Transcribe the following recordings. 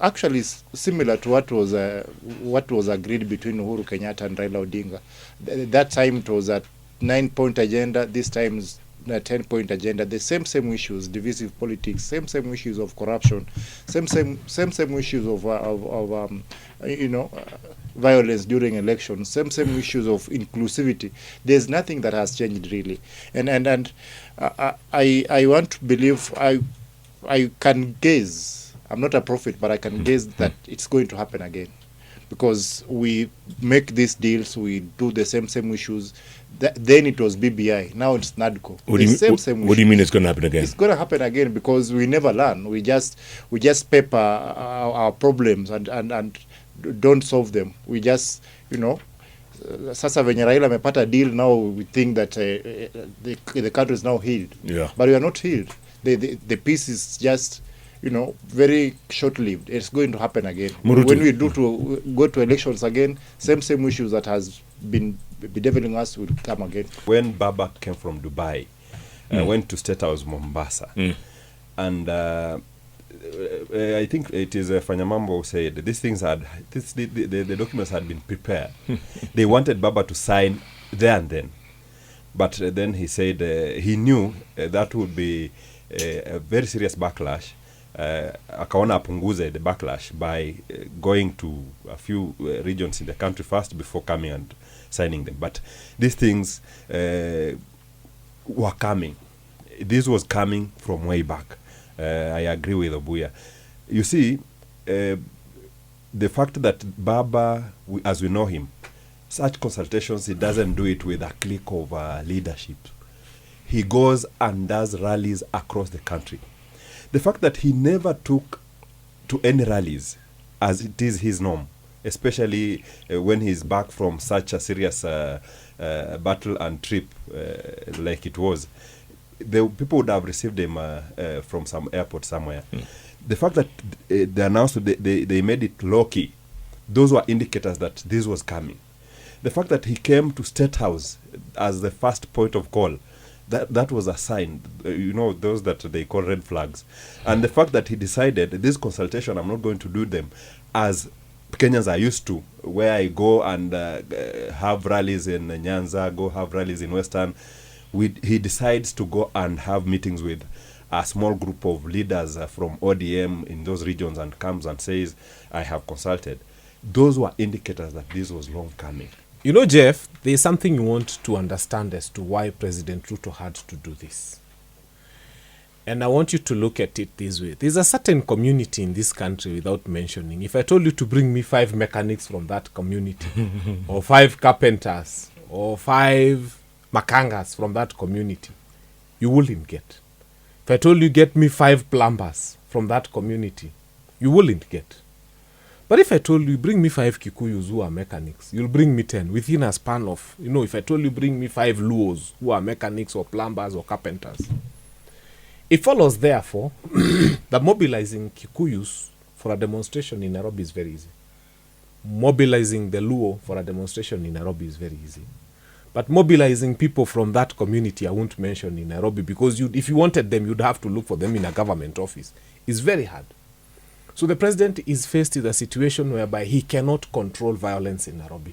actually similar to what was agreed between Uhuru Kenyatta and Raila Odinga. That time it was a 9-point agenda. This time is a 10-point agenda. The same issues, divisive politics, same issues of corruption, same issues of violence during elections, same issues of inclusivity. There's nothing that has changed really, and I want to believe, I can guess. I'm not a prophet, but I can guess that it's going to happen again, because we make these deals, we do the same issues. Then it was BBI, now it's NADCO. What do you mean it's going to happen again? It's going to happen again because we never learn. We just paper our problems and don't solve them. We just, sasa venye Raila amepata deal, now we think that the country is now healed. Yeah. But we are not healed. The peace is just, very short-lived. It's going to happen again. Murutu. When we go to elections again, same issues that has been bedeviling us will come again. When Baba came from Dubai, went to State House Mombasa, and I think it is Fanyamambo who said these things the documents had been prepared. They wanted Baba to sign there and then, but then he said he knew that would be a very serious backlash. Akaona apunguze the backlash by going to a few regions in the country first before coming and signing them. But these things were coming. This was coming from way back. I agree with Obuya. You see, the fact that Baba, as we know him, such consultations, he doesn't do it with a clique of leadership. He goes and does rallies across the country. The fact that he never took to any rallies, as it is his norm, especially when he's back from such a serious battle and trip like it was, the people would have received him from some airport somewhere. The fact that they announced they made it low-key, those were indicators that this was coming. The fact that he came to State House as the first point of call, that was a sign, those that they call red flags. And the fact that he decided this consultation, I'm not going to do them as Kenyans are used to, where I go and have rallies in Nyanza, go have rallies in Western. He decides to go and have meetings with a small group of leaders from ODM in those regions and comes and says, I have consulted. Those were indicators that this was long coming. Jeff, there's something you want to understand as to why President Ruto had to do this. And I want you to look at it this way. There's a certain community in this country, without mentioning. If I told you to bring me 5 mechanics from that community, or 5 carpenters, or 5 makangas from that community, you wouldn't get. If I told you get me 5 plumbers from that community, you wouldn't get. But if I told you, bring me 5 Kikuyus who are mechanics, you'll bring me 10 within a span of, if I told you, bring me 5 Luos who are mechanics or plumbers or carpenters. It follows, therefore, that mobilizing Kikuyus for a demonstration in Nairobi is very easy. Mobilizing the Luo for a demonstration in Nairobi is very easy. But mobilizing people from that community, I won't mention in Nairobi, because if you wanted them, you'd have to look for them in a government office. It's very hard. So the president is faced with a situation whereby he cannot control violence in Nairobi.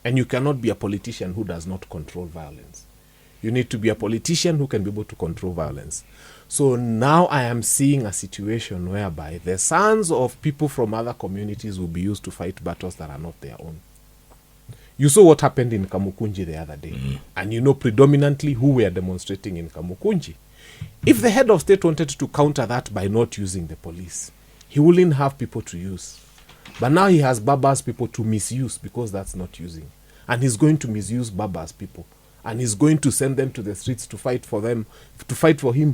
And you cannot be a politician who does not control violence. You need to be a politician who can be able to control violence. So now I am seeing a situation whereby the sons of people from other communities will be used to fight battles that are not their own. You saw what happened in Kamukunji the other day. And predominantly who were demonstrating in Kamukunji. If the head of state wanted to counter that by not using the police, he wouldn't have people to use. But now he has Baba's people to misuse, because that's not using. And he's going to misuse Baba's people. And he's going to send them to the streets to fight for him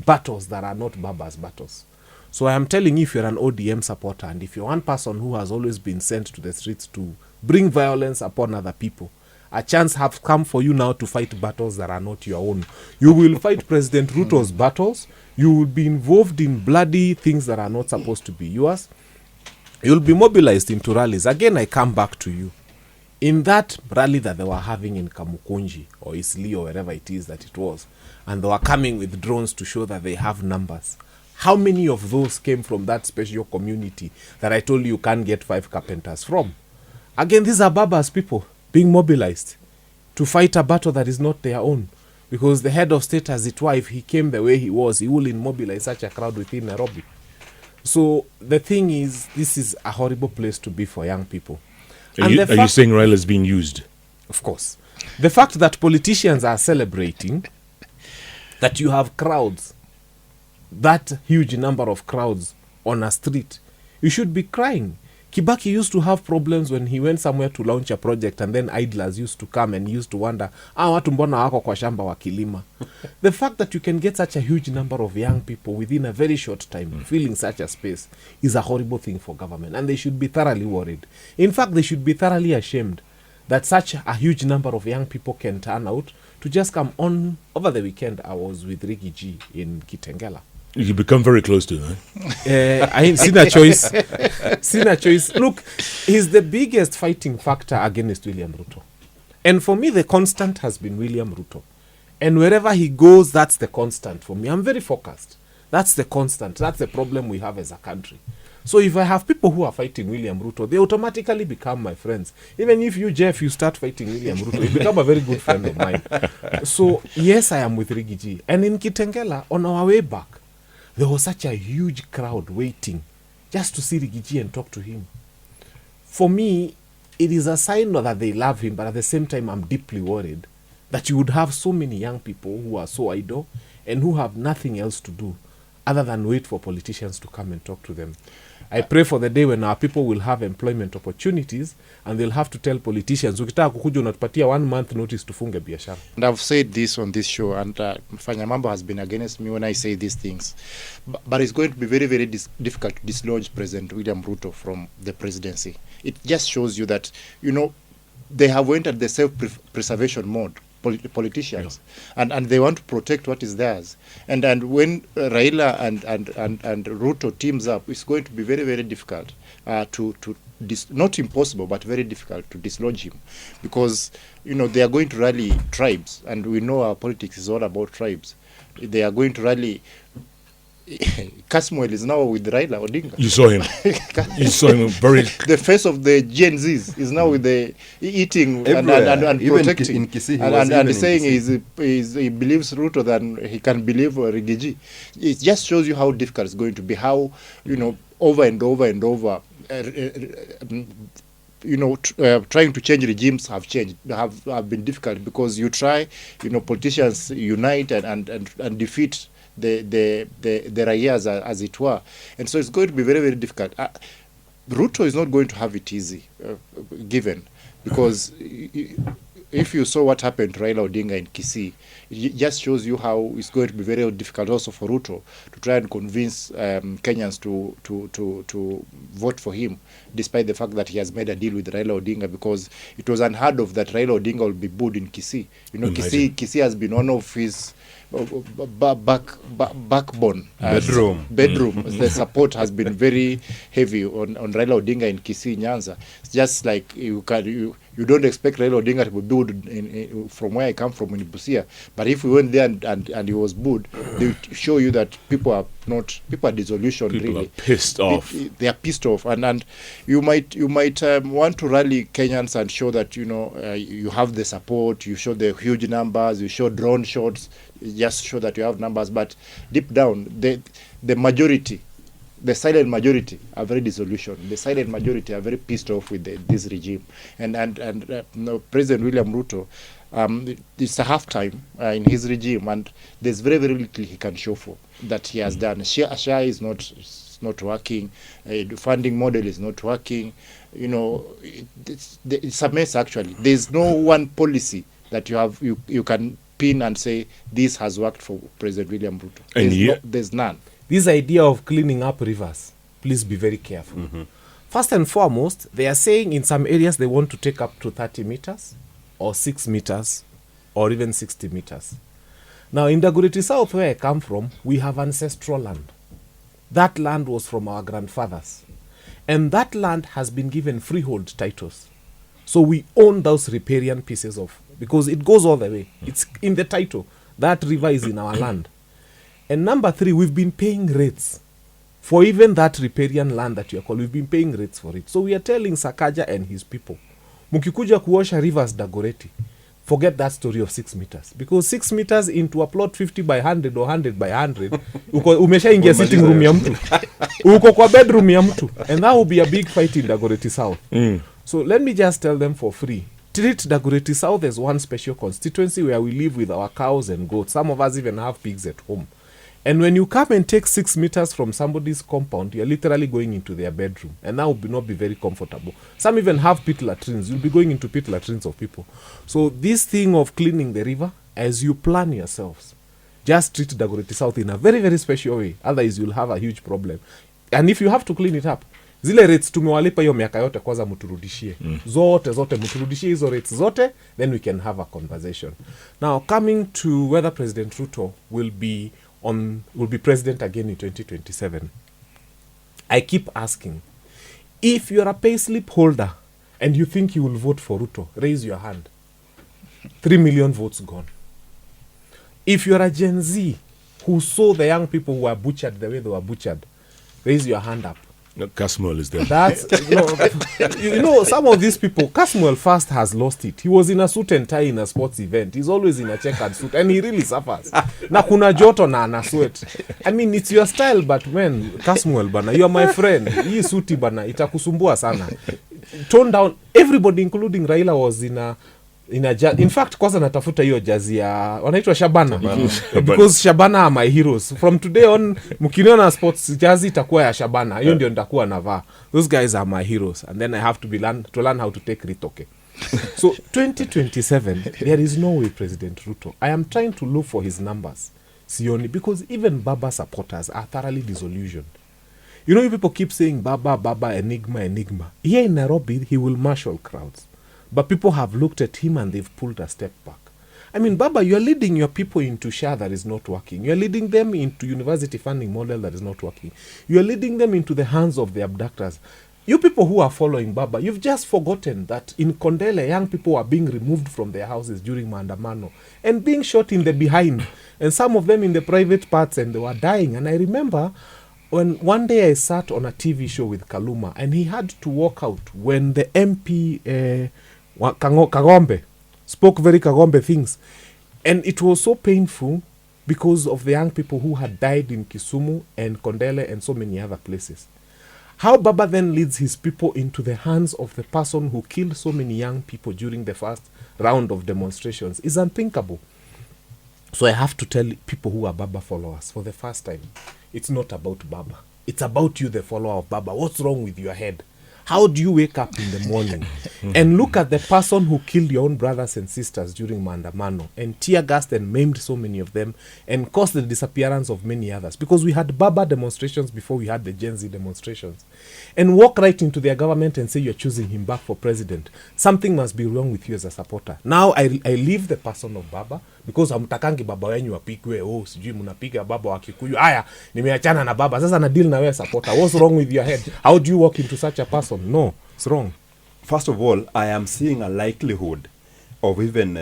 battles that are not Baba's battles. So I am telling you, if you're an ODM supporter, and if you're one person who has always been sent to the streets to bring violence upon other people, a chance has come for you now to fight battles that are not your own. You will fight President Ruto's battles. You will be involved in bloody things that are not supposed to be yours. You'll be mobilized into rallies. Again, I come back to you. In that rally that they were having in Kamukunji or Isli or wherever it is that it was, and they were coming with drones to show that they have numbers, How many of those came from that special community that I told you can't get 5 carpenters from? Again, these are Baba's people being mobilized to fight a battle that is not their own. Because the head of state, as it were, if he came the way he was, he wouldn't mobilize such a crowd within Nairobi. So the thing is, this is a horrible place to be for young people. Are you saying Raila is being used? Of course. The fact that politicians are celebrating that you have crowds, that huge number of crowds on a street, you should be crying. Kibaki used to have problems when he went somewhere to launch a project, and then idlers used to come and used to wonder, watu mbona wako kwa shamba wakilima. The fact that you can get such a huge number of young people within a very short time filling such a space is a horrible thing for government, and they should be thoroughly worried. In fact, they should be thoroughly ashamed that such a huge number of young people can turn out to just come on. Over the weekend, I was with Ricky G in Kitengela. You become very close to that. I ain't seen a choice. Seen a choice. Look, he's the biggest fighting factor against William Ruto. And for me, the constant has been William Ruto. And wherever he goes, that's the constant for me. I'm very focused. That's the constant. That's the problem we have as a country. So if I have people who are fighting William Ruto, they automatically become my friends. Even if you, Jeff, you start fighting William Ruto, you become a very good friend of mine. So yes, I am with Rigiji. And in Kitengela, on our way back, there was such a huge crowd waiting just to see Rigiji and talk to him. For me, it is a sign that they love him, but at the same time, I'm deeply worried that you would have so many young people who are so idle and who have nothing else to do other than wait for politicians to come and talk to them. I pray for the day when our people will have employment opportunities and they'll have to tell politicians, ukitaka kukuja unatupatia 1 month notice tufunge biashara. And I've said this on this show, and Fanyamambo has been against me when I say these things. But it's going to be very, very difficult to dislodge President William Ruto from the presidency. It just shows you that, they have entered the self-preservation mode. Politicians, and they want to protect what is theirs, and when Raila and Ruto teams up, it's going to be very, very difficult not impossible, but very difficult to dislodge him, because they are going to rally tribes, and we know our politics is all about tribes. They are going to rally. Kasmuel is now with Raila Odinga. You saw him. You saw him very. The face of the Gen Zs is now with the eating and protecting. In Kisii, and saying he believes Ruto than he can believe Rigiji. It just shows you how difficult it's going to be. How over and over and over. Trying to change regimes have been difficult, because you try, politicians unite and defeat the Rayas, as it were, and so it's going to be very, very difficult. Ruto is not going to have it easy, given, because if you saw what happened to Raila Odinga in Kisii, it just shows you how it's going to be very difficult also for Ruto to try and convince Kenyans to vote for him, despite the fact that he has made a deal with Raila Odinga, because it was unheard of that Raila Odinga will be booed in Kisii. Kisii has been one of his backbone, bedroom. The support has been very heavy on Raila Odinga in Kisii, Nyanza. It's just like you don't expect Raila Odinga to be booed from where I come from in Busia, but if we went there and he was booed, they would show you that people are disillusioned. People really are pissed off. They are pissed off, and you might want to rally Kenyans and show that you have the support. You show the huge numbers. You show drone shots. Just show that you have numbers, but deep down, the majority, the silent majority, are very disillusioned. The silent majority are very pissed off with this regime, and President William Ruto, it's a half time in his regime, and there's very, very little he can show for that he has done. Share is not working. The funding model is not working. It's a mess actually. There's no one policy that you can pin and say this has worked for President William Ruto. There's none. This idea of cleaning up rivers, please be very careful. Mm-hmm. First and foremost, they are saying in some areas they want to take up to 30 meters or 6 meters or even 60 meters. Now in Dagoretti South, where I come from, we have ancestral land. That land was from our grandfathers, and that land has been given freehold titles. So we own those riparian pieces of, because it goes all the way. It's in the title. That river is in our land. And number 3, we've been paying rates for even that riparian land that you are calling. We've been paying rates for it. So we are telling Sakaja and his people, mukikuja kuosha rivers Dagoretti, forget that story of 6 meters. Because 6 meters into a plot 50 by 100 or 100 by 100, umesha ingia sitting room ya mtu. Uko kwa bedroom ya mtu. And that will be a big fight in Dagoretti South. So let me just tell them for free. Treat Dagoretti South as one special constituency where we live with our cows and goats. Some of us even have pigs at home. And when you come and take 6 meters from somebody's compound, you're literally going into their bedroom. And that will not be very comfortable. Some even have pit latrines. You'll be going into pit latrines of people. So this thing of cleaning the river, as you plan yourselves, just treat Dagoretti South in a very, very special way. Otherwise, you'll have a huge problem. And if you have to clean it up, zile rates tumewalipa hiyo miaka yote, kwanza mturudishie. Zote mturudishie hizo rates zote, then we can have a conversation. Now, coming to whether President Ruto will be president again in 2027. I keep asking, if you're a payslip holder and you think you will vote for Ruto, raise your hand. 3 million votes gone. If you're a Gen Z who saw the young people who were butchered the way they were butchered, raise your hand up. No, Casmuel is there. That's some of these people. Casmuel first has lost it. He was in a suit and tie in a sports event. He's always in a checkered suit, and he really suffers. Na kuna joto na ana sweat. I mean, it's your style, but man, Casmuel bana, you are my friend. Hii suti bana itakusumbua sana. Tone down. Everybody, including Raila, was in a in fact, kwanza natafuta hiyo jazi ya wanaitwa Shabana. Because Shabana are my heroes. From today on, mkiniona sports jazi itakuwa ya Shabana. Hiyo ndio nitakuwa navaa. Those guys are my heroes. And then I have to learn how to take ritoke. So 2027, there is no way President Ruto. I am trying to look for his numbers. Sioni, because even Baba supporters are thoroughly disillusioned. You know, you people keep saying Baba, enigma. Here in Nairobi, he will marshal crowds. But people have looked at him and they've pulled a step back. I mean, Baba, you're leading your people into SHA that is not working. You're leading them into university funding model that is not working. You're leading them into the hands of the abductors. You people who are following Baba, you've just forgotten that in Kondele, young people are being removed from their houses during Maandamano and being shot in the behind. And some of them in the private parts, and they were dying. And I remember when one day I sat on a TV show with Kaluma and he had to walk out when the MP Kagombe spoke very Kagombe things. And it was so painful because of the young people who had died in Kisumu and Kondele and so many other places. How Baba then leads his people into the hands of the person who killed so many young people during the first round of demonstrations is unthinkable. So I have to tell people who are Baba followers for the first time, it's not about Baba. It's about you, the follower of Baba. What's wrong with your head? How do you wake up in the morning and look at the person who killed your own brothers and sisters during Maandamano and tear-gassed and maimed so many of them and caused the disappearance of many others? Because we had Baba demonstrations before we had the Gen Z demonstrations. And walk right into their government and say you're choosing him back for president. Something must be wrong with you as a supporter. Now I leave the person of Baba because hamtakangi baba wenyu wapigwe. Oh, sijui mnapiga baba wa Kikuyu. Aya, nimeachana na baba. Sasa na deal na wewe supporter. What's wrong with your head? How do you walk into such a person? No, it's wrong. First of all, I am seeing a likelihood of even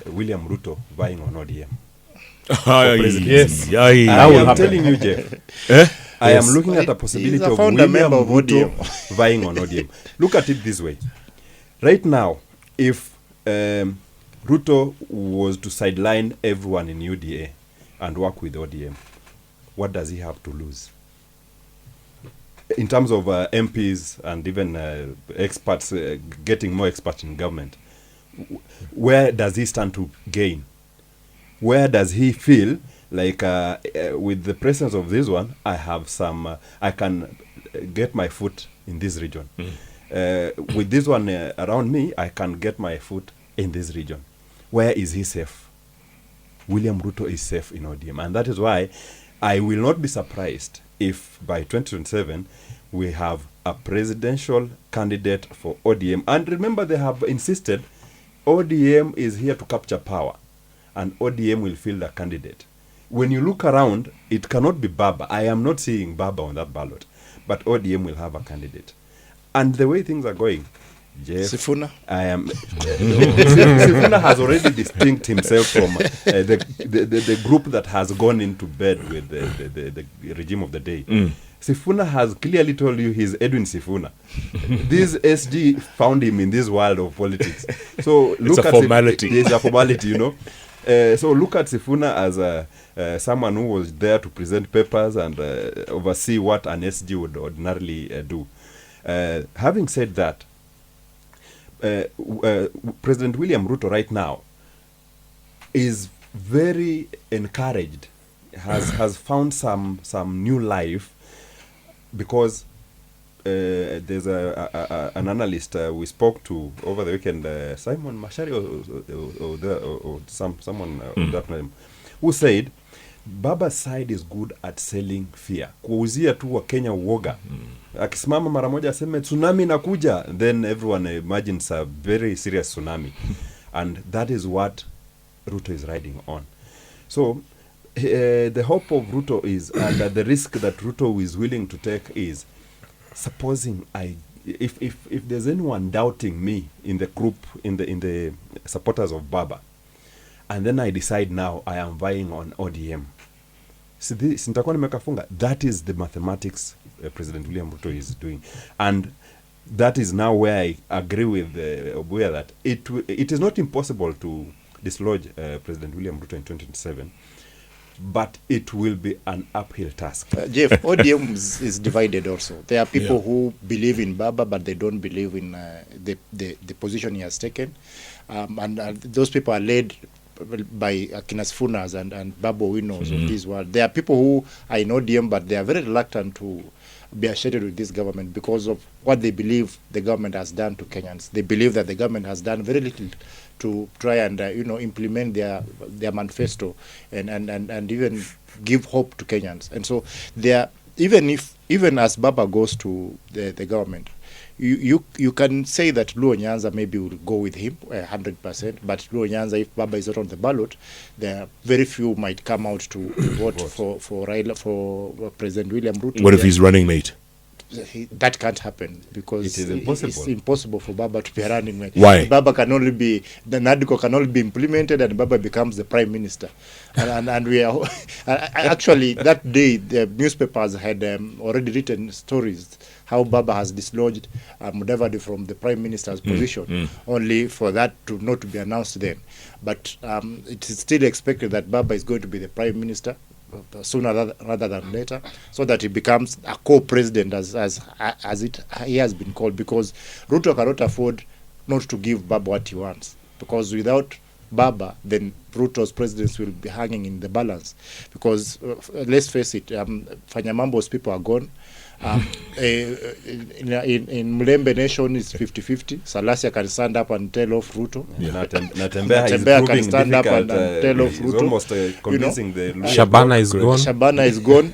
William Ruto vying on ODM. Yes. I am telling you, Jeff. I am looking at a possibility of William Ruto vying on ODM. Look at it this way. Right now, if Ruto was to sideline everyone in UDA and work with ODM, what does he have to lose? In terms of MPs and even experts, getting more experts in government, where does he stand to gain? Where does he feel like with the presence of this one, I have some, I can get my foot in this region. With this one around me, I can get my foot in this region. Where is he safe? William Ruto is safe in ODM. And that is why I will not be surprised if by 2027 we have a presidential candidate for ODM. And remember, they have insisted ODM is here to capture power. And ODM will field a candidate. When you look around, it cannot be Baba. I am not seeing Baba on that ballot. But ODM will have a candidate. And the way things are going, Jeff, Sifuna? I am. Sifuna has already distinct himself from the group that has gone into bed with the regime of the day. Sifuna has clearly told you he's Edwin Sifuna. This SG found him in this world of politics. So look it's a at formality. It's a formality, you know. So look at Sifuna as someone who was there to present papers and oversee what an SG would ordinarily do. Having said that, President William Ruto right now is very encouraged, has found some new life, because there's an analyst we spoke to over the weekend, Simon Mashari or someone of that name, who said Baba's side is good at selling fear, kuuzia tu wa Kenya uoga. Akisimama mara moja aseme tsunami nakuja, then everyone imagines a very serious tsunami. And that is what Ruto is riding on. So the hope of Ruto is, and the risk that Ruto is willing to take is, supposing if there's anyone doubting me in the group, in the supporters of Baba, and then I decide now I am vying on ODM, sintakuwa nimekafunga. That is the mathematics President William Ruto is doing, and that is now where I agree with Obuya that it is not impossible to dislodge President William Ruto in 2027, but it will be an uphill task. Jeff, ODM is divided also. There are people who believe in Baba, but they don't believe in the position he has taken. And those people are led by Akinas Funas and Babu Winos of this world. There are people who are in ODM, but they are very reluctant to be associated with this government because of what they believe the government has done to Kenyans. They believe that the government has done very little to try and implement their manifesto and even give hope to Kenyans. And so they are, even as Baba goes to the government, you can say that Luo Nyanza maybe will go with him 100%, but Luo Nyanza, if Baba is not on the ballot, there are very few might come out to vote for Raila, for President William Ruto. What if he's running mate? That can't happen because it is impossible. It's impossible for Baba to be running mate. Why? Baba can only be, the NADCO can only be implemented and Baba becomes the prime minister. and we are actually that day the newspapers had already written stories how Baba has dislodged Mudavadi from the prime minister's position, only for that to not to be announced then. But it is still expected that Baba is going to be the prime minister sooner rather than later, so that he becomes a co-president as he has been called, because Ruto cannot afford not to give Baba what he wants, because without Baba, then Ruto's presidency will be hanging in the balance, because let's face it, Fanyamambo's people are gone. In Mulembe Nation is 50-50. Salasia can stand up and tell off Ruto. Natembeya can stand up and tell off Ruto. Almost convincing the Shabana is gone. Shabana is gone.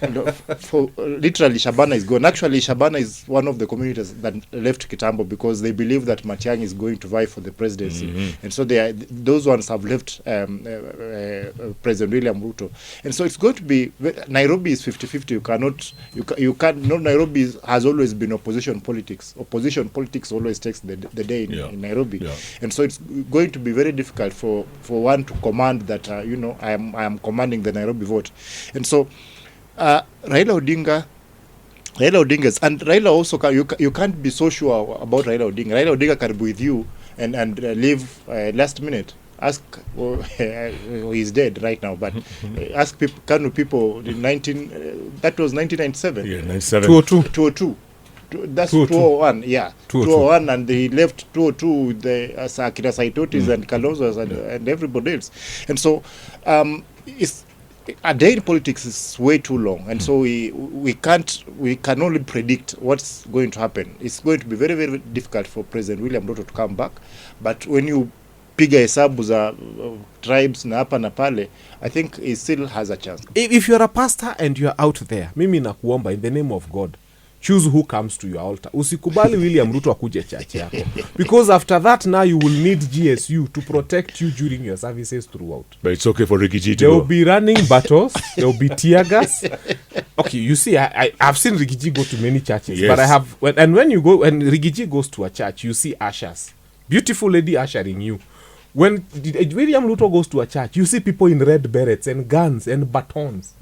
Literally, Shabana is gone. Actually, Shabana is one of the communities that left Kitambo because they believe that Matiang'i is going to vie for the presidency, and so those ones have left President William Ruto, and so it's going to be Nairobi is 50-50. You can't. Nairobi has always been opposition politics. Opposition politics always takes the day in Nairobi, and so it's going to be very difficult for one to command that. I am commanding the Nairobi vote, and so Raila Odinga, and Raila also you can't be so sure about Raila Odinga. Raila Odinga can be with you and leave last minute. Ask, he's dead right now, but ask people, Kanu people in that was 1997. Yeah, 97. 202. That's 201, yeah. 201, and he left 202 with the Akira Saitotis and Kalonzo and everybody else. And so it's a day in politics is way too long, and so we can only predict what's going to happen. It's going to be very, very difficult for President William Ruto to come back, but when you piga hesabu za tribes na hapa na pale, I think he still has a chance. If you're a pastor and you're out there, mimi nakuomba in the name of God, choose who comes to your altar. Usikubali William Ruto akuje church yako. Because after that now you will need GSU to protect you during your services throughout. But it's okay for Ricky G to There go. will be running battles. There will be tear gas. Okay, you see, I've seen Ricky G go to many churches. Yes. But I have, when Ricky G goes to a church, you see ushers. Beautiful lady ushering you. When William Ruto goes to a church, you see people in red berets and guns and batons.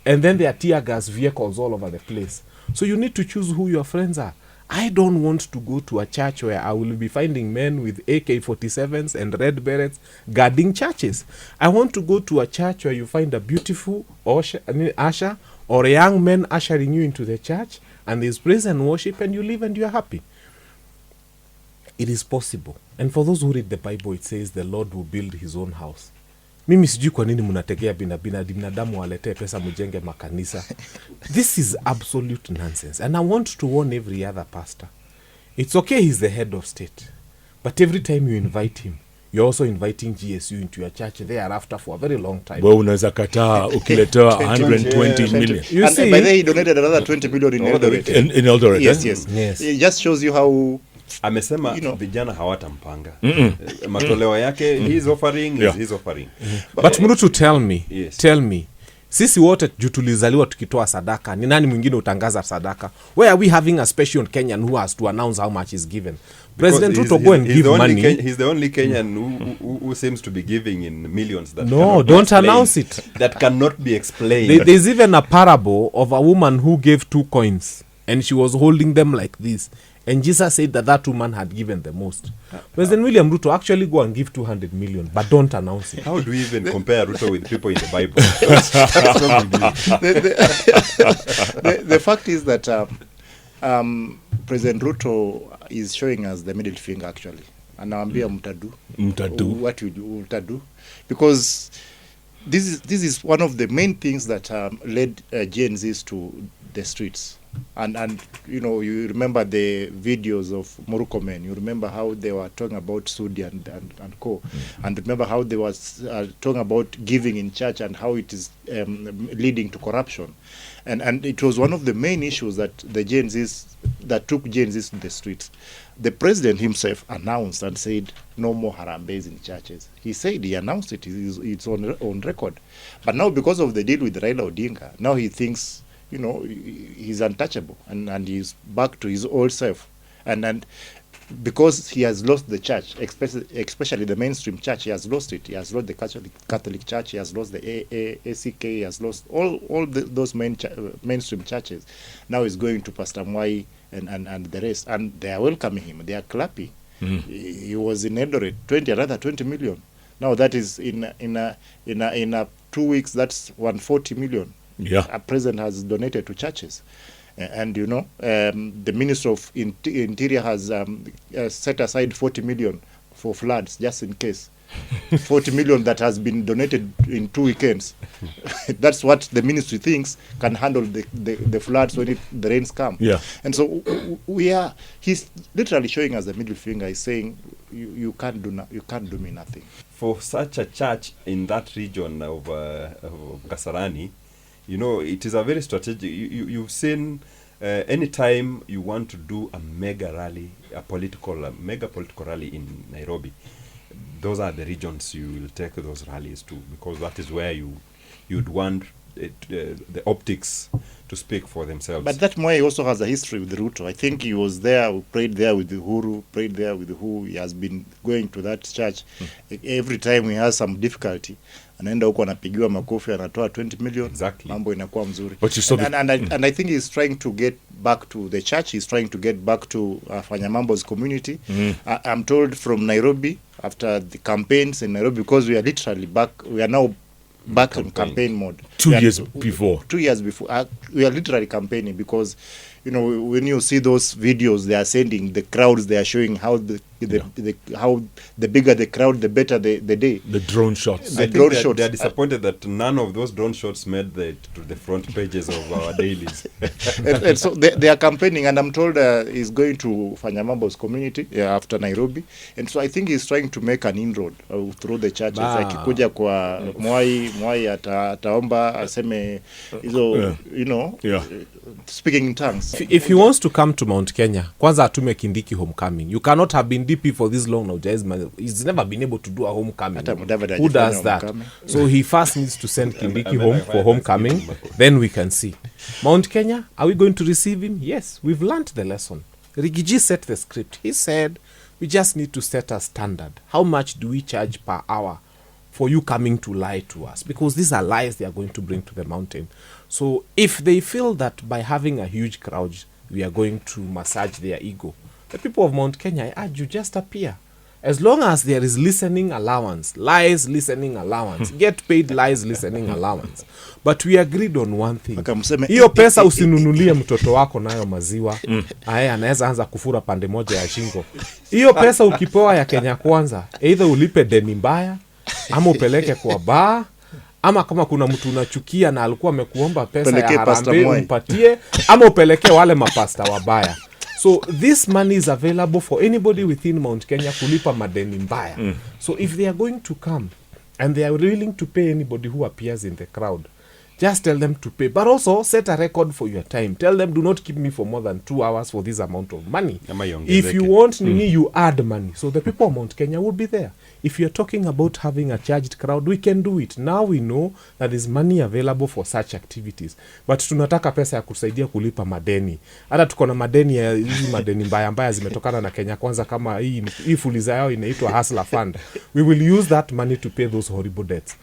And then there are tear gas vehicles all over the place. So you need to choose who your friends are. I don't want to go to a church where I will be finding men with AK-47s and red berets guarding churches. I want to go to a church where you find a beautiful usher or a young man ushering you into the church, and there's praise and worship, and you live and you're happy. It is possible. And for those who read the Bible, it says the Lord will build his own house. Mimi sijui kwa nini mnategea binadamu waletee pesa mjenge makanisa. This is absolute nonsense. And I want to warn every other pastor. It's okay, he's the head of state. But every time you invite him, you're also inviting GSU into your church thereafter for a very long time. Well, unaweza kataa ukiletewa 120 million. You and see, by the way, he donated another 20 million in Eldoret. In Eldoret. Yes, eh? yes. It just shows you how amesema vijana hawatampanga. Matoleo yake his offering is his offering. But Mruto, tell me, sisi wote juu tulizaliwa tukitoa sadaka, ni nani mwingine utangaza sadaka? Where are we having a special Kenyan who has to announce how much is given? President Ruto go and give money. He's the only Kenyan who seems to be giving in millions. That don't announce it. That cannot be explained. There's even a parable of a woman who gave 2 coins and she was holding them like this. And Jesus said that woman had given the most. President William Ruto, actually go and give 200 million, but don't announce it. How do we even compare Ruto with people in the Bible? The fact is that President Ruto is showing us the middle finger actually. Anawaambia mtadu. What you mtadu? Because this is one of the main things that led Gen Zs to the streets. And you remember the videos of Murkomen. You remember how they were talking about Sudi and co. And remember how they was talking about giving in church and how it is leading to corruption. And it was one of the main issues that the Gen Zs, that took Gen Zs to the streets. The president himself announced and said no more harambees in churches. He said, he announced it. It's on record. But now because of the deal with Raila Odinga, now he thinks he's untouchable and he's back to his old self. And because he has lost the church, especially the mainstream church, he has lost it. He has lost the Catholic Church, he has lost the ACK, he has lost all those mainstream churches. Now he's going to Pastor Mwai and the rest, and they are welcoming him. They are clapping. He was in Eldoret, another 20 million. Now that is in 2 weeks, that's 140 million. Yeah. A president has donated to churches. And the Minister of Interior has set aside 40 million for floods, just in case. 40 million that has been donated in 2 weekends. That's what the ministry thinks can handle the floods when the rains come. Yeah. And so he's literally showing us the middle finger. He's saying, you can't do me nothing. For such a church in that region of Kasarani, it is a very strategic. You've seen anytime you want to do a mega political rally in Nairobi, those are the regions you will take those rallies to, because that is where you'd want the optics to speak for themselves. But that Mwai also has a history with Ruto. I think he was there, prayed there with the Uhuru, prayed there with the who. He has been going to that church. Every time he has some difficulty, anaenda huko anapigiwa makofi, anatoa 20 million. Exactly. Mambo inakuwa mzuri. And I think he's trying to get back to the church. He's trying to get back to Fanyamambo's community. I'm told from Nairobi, after the campaigns in Nairobi, because we are literally back, we are now back on campaign mode. 2 years before. 2 years before. We are literally campaigning because, when you see those videos they are sending, the crowds they are showing, how how the bigger the crowd, the better the day. The drone shots. I think they are disappointed that none of those drone shots made to the front pages of our dailies. and so they are campaigning, and I'm told he's going to Fanyamambo's community after Nairobi, and so I think he's trying to make an inroad through the churches. Akikuja kwa Mwai ataomba aseme hizo, speaking in tongues. If he wants to come to Mount Kenya, kwanza atume Kindiki homecoming. You cannot have been DP for this long now. He's never been able to do a homecoming. Who does that? Homecoming. So he first needs to send Kindiki home for homecoming. Then we can see. Mount Kenya, are we going to receive him? Yes, we've learnt the lesson. Rigiji set the script. He said, we just need to set a standard. How much do we charge per hour for you coming to lie to us? Because these are lies they are going to bring to the mountain. So if they feel that by having a huge crowd, we are going to massage their ego, the people of Mount Kenya, I urge you, just appear. As long as there is listening allowance, lies listening allowance, get paid lies listening allowance. But we agreed on one thing. Hiyo pesa usinunulie mtoto wako nayo maziwa. Anaweza anza kufura pande moja ya shingo. Hiyo pesa ukipewa ya Kenya Kwanza, either ulipe deni mbaya, ama upeleke kwa baa, ama kama kuna mtu unachukia na alikuwa amekuomba pesa ya harambee umpatie, ama upeleke wale mapasta wabaya. So this money is available for anybody within Mount Kenya kulipa madeni mbaya. So if they are going to come and they are willing to pay anybody who appears in the crowd, just tell them to pay. But also set a record for your time. Tell them, do not keep me for more than 2 hours for this amount of money. If you want Nini, you add money. So the people of Mount Kenya will be there. If you're talking about having a charged crowd, we can do it. Now we know that there's money available for such activities. But tunataka pesa ya kusaidia kulipa madeni. Hata tuko na madeni ya hizi madeni mbaya mbaya zimetokana na Kenya Kwanza kama hii fuliza yao inaitwa Hustler Fund. We will use that money to pay those horrible debts.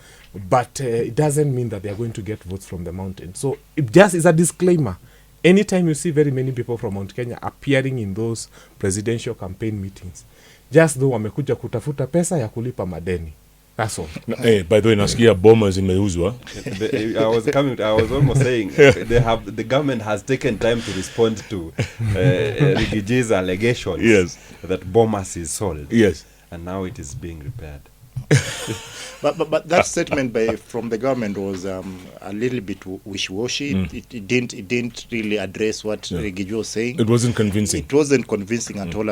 But it doesn't mean that they are going to get votes from the mountain. So it just is a disclaimer. Anytime you see very many people from Mount Kenya appearing in those presidential campaign meetings, just though wamekuja kutafuta pesa ya kulipa madeni. That's all. By the way, nasikia Bomas imeuzwa. I was almost saying the government has taken time to respond to Rigiji's allegations that Bomas is sold. Yes. And now it is being repaired. But that statement from the government was a little bit wishy-washy. It didn't really address what Rigiji was saying. It wasn't convincing. It wasn't convincing at all.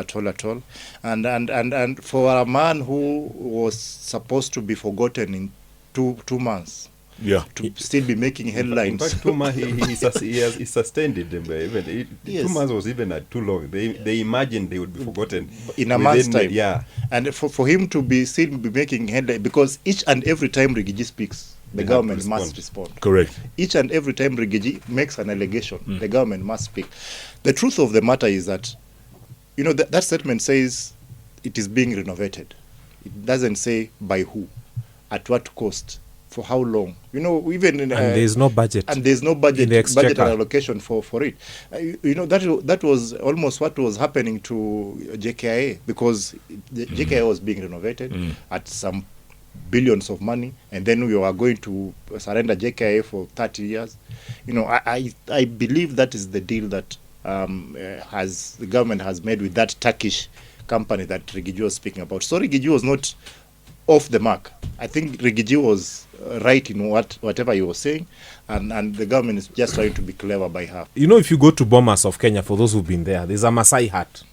And for a man who was supposed to be forgotten in two months, to still be making headlines. In fact, 2 months he sustained it. Even 2 months was even too long. They imagined they would be forgotten in a month's time. And for him to still be making headlines, because each and every time Rigiji speaks, the government must respond. Correct. Each and every time Rigiji makes an allegation, the government must speak. The truth of the matter is that, that statement says it is being renovated. It doesn't say by who, at what cost, for how long. Even in, and there's no budget. And there's no budget allocation for it. That was almost what was happening to JKIA, because the JKIA was being renovated at some billions of money, and then we were going to surrender JKIA for 30 years. I believe that is the deal that the government has made with that Turkish company that Rigiji was speaking about. So Rigiji was not off the mark. I think Rigiji was right in whatever he was saying, and the government is just trying to be clever by half. If you go to Bomas of Kenya, for those who've been there, there's a Masai hut,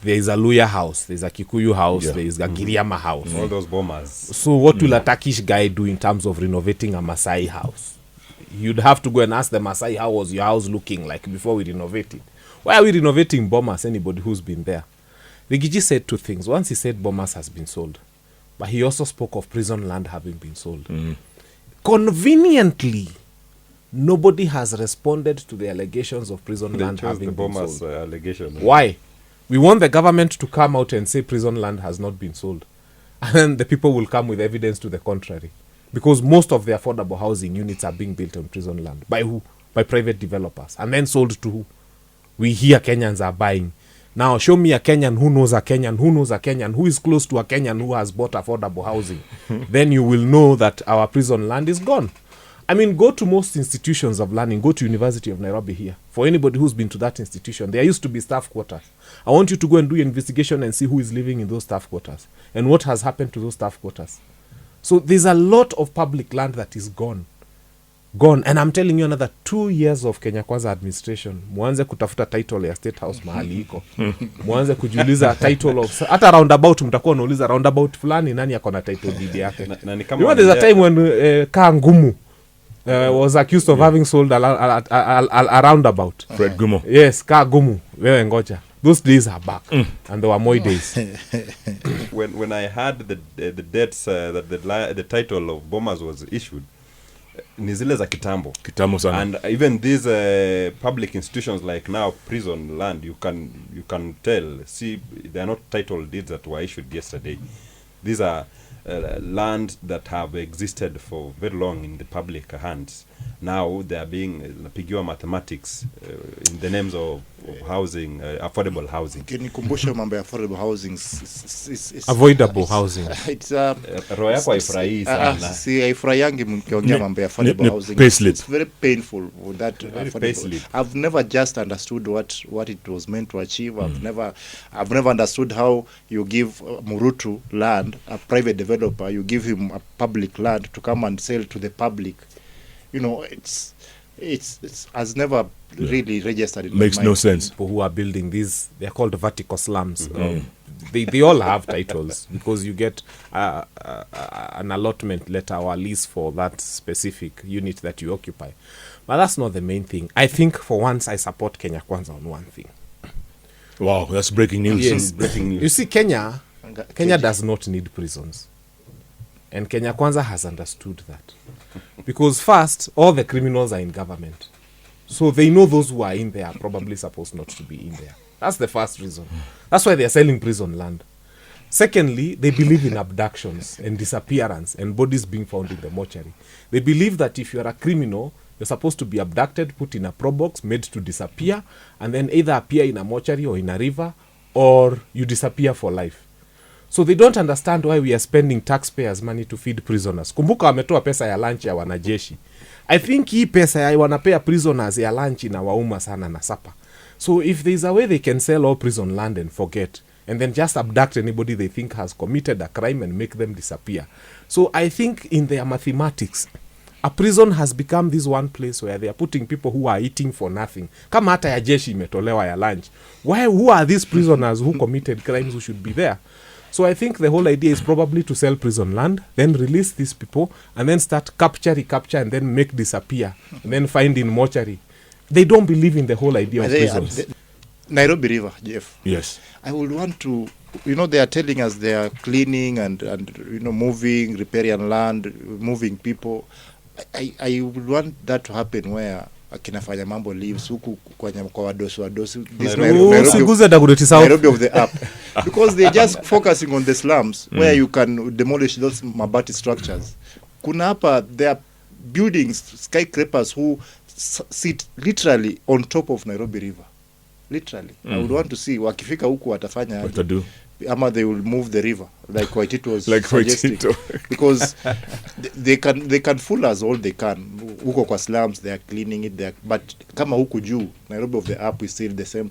there is a Luya house, there's a Kikuyu house, there is a Giriama house. All those Bomas. So what will a Turkish guy do in terms of renovating a Masai house? You'd have to go and ask the Masai, how was your house looking like before we renovate it? Why are we renovating Bomas? Anybody who's been there. Rigiji said 2 things. Once he said Bomas has been sold, but he also spoke of prison land having been sold. Conveniently, nobody has responded to the allegations of prison land having been sold. Allegation. Why? We want the government to come out and say prison land has not been sold. And then the people will come with evidence to the contrary. Because most of the affordable housing units are being built on prison land. By who? By private developers. And then sold to who? We hear Kenyans are buying. Now, show me a Kenyan who knows a Kenyan, who knows a Kenyan, who is close to a Kenyan who has bought affordable housing. Then you will know that our prison land is gone. I mean, go to most institutions of learning. Go to University of Nairobi here. For anybody who's been to that institution, there used to be staff quarters. I want you to go and do an investigation and see who is living in those staff quarters and what has happened to those staff quarters. So there's a lot of public land that is gone. And I'm telling you, another 2 years of Kenya Kwanza administration, mwanze kutafuta title ya State House mahali iko. Mwanze kujiuliza title of, hata roundabout mtakuwa unauliza roundabout fulani nani yako na title deed yake. There's a time when kaa ngumu was accused of having sold a roundabout. Fred Gumo. Yes, ka gumu wewe ngoja. Those days are back, and there were more days. When I heard the dates that the title of Bomas was issued, ni zile za kitambo sana. And even these public institutions like now prison land, you can tell, see, they are not title deeds that were issued yesterday. These are land that have existed for very long in the public hands. Now they are being pigiwa mathematics in the names of housing, affordable housing. Kinikumbusha mambo ya affordable housing Avoidable housing. It's roho yako haifurahii sana. si haifurahiangi mkiongea mambo ya affordable housing. It's very painful with that affordable. I've never just understood what it was meant to achieve. I've never understood how you give Ruto land, a private developer, you give him a public land to come and sell to the public. You know, it's has never really registered in Makes my mind. no sense. People who are building these, they're called vertical slums. They all have titles because you get an allotment letter or a lease for that specific unit that you occupy. But that's not the main thing. I think for once I support Kenya Kwanza on one thing. Wow, that's breaking news. Yes. Breaking news. You see, Kenya does not need prisons. And Kenya Kwanza has understood that. Because first, all the criminals are in government. So they know those who are in there are probably supposed not to be in there. That's the first reason. That's why they're selling prison land. Secondly, they believe in abductions and disappearance and bodies being found in the mortuary. They believe that if you're a criminal, you're supposed to be abducted, put in a pro box, made to disappear, and then either appear in a mortuary or in a river, or you disappear for life. So they don't understand why we are spending taxpayers' money to feed prisoners. Kumbuka wametoa pesa ya lunch ya wanajeshi. I think hii pesa ya wanapea prisoners ya lunch inawauma sana na sapa. So if there's a way they can sell all prison land and forget, and then just abduct anybody they think has committed a crime and make them disappear. So I think in their mathematics, a prison has become this one place where they are putting people who are eating for nothing. Kama hata ya jeshi imetolewa ya lunch. Who are these prisoners who committed crimes who should be there? So I think the whole idea is probably to sell prison land, then release these people, and then start capture, and then make disappear, and then find in mortuary. They don't believe in the whole idea of prisons. Nairobi River, Jeff. Yes. I would want to, they are telling us they are cleaning and moving riparian land, moving people. I would want that to happen where akinafanya mambo leaves huku kwa wadosi this Nairobi of the up because they're just focusing on the slums where you can demolish those mabati structures. Kuna hapa there are buildings, skyscrapers who sit literally on top of Nairobi River. Literally. I would want to see wakifika huku watafanya what to do. Ama they will move the river like Waitito was like suggesting. Waitito. Because they can fool us all they can. Huko kwa slums they are cleaning it there, but kama huku juu Nairobi of the up is still the same